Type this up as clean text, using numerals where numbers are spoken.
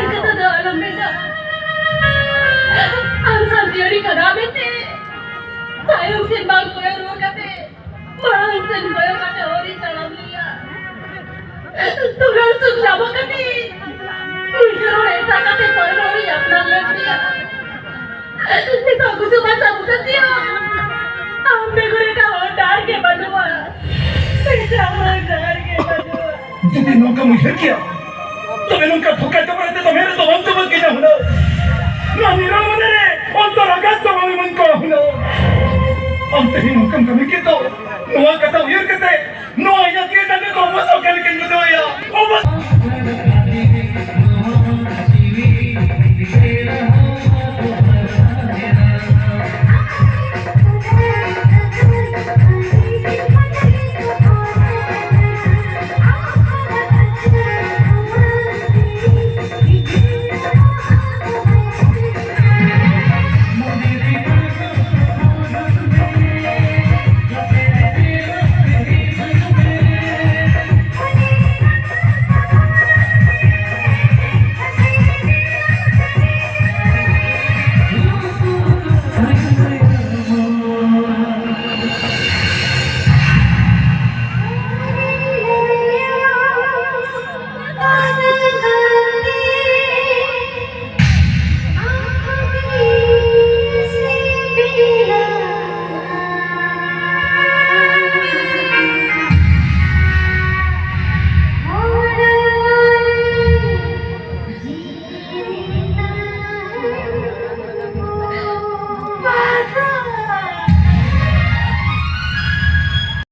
kata dah alam beda. Ansal teori kada bete. Tayo sin bang koyo ro kate. Marang sin koyo kate ori talam liya. Tugal suk labo kate. Mujro eta kate koyo ori apna lag liya. Nito gusto ba sa busa siya? Ambe gore ka dar ke banwa. Pecha dar ke banwa. Jadi nungka muhir kiya. तुम्हें उनका धोखा तो पड़ते तो मेरे तो अंत मत किया होना ना निरा मने रे अंत रगत तो मम्मी मन को होना अंत ही मुकम कमी के तो नुआ कता उयर कते नुआ या के तने को मसो कल के नुआ या ओ बस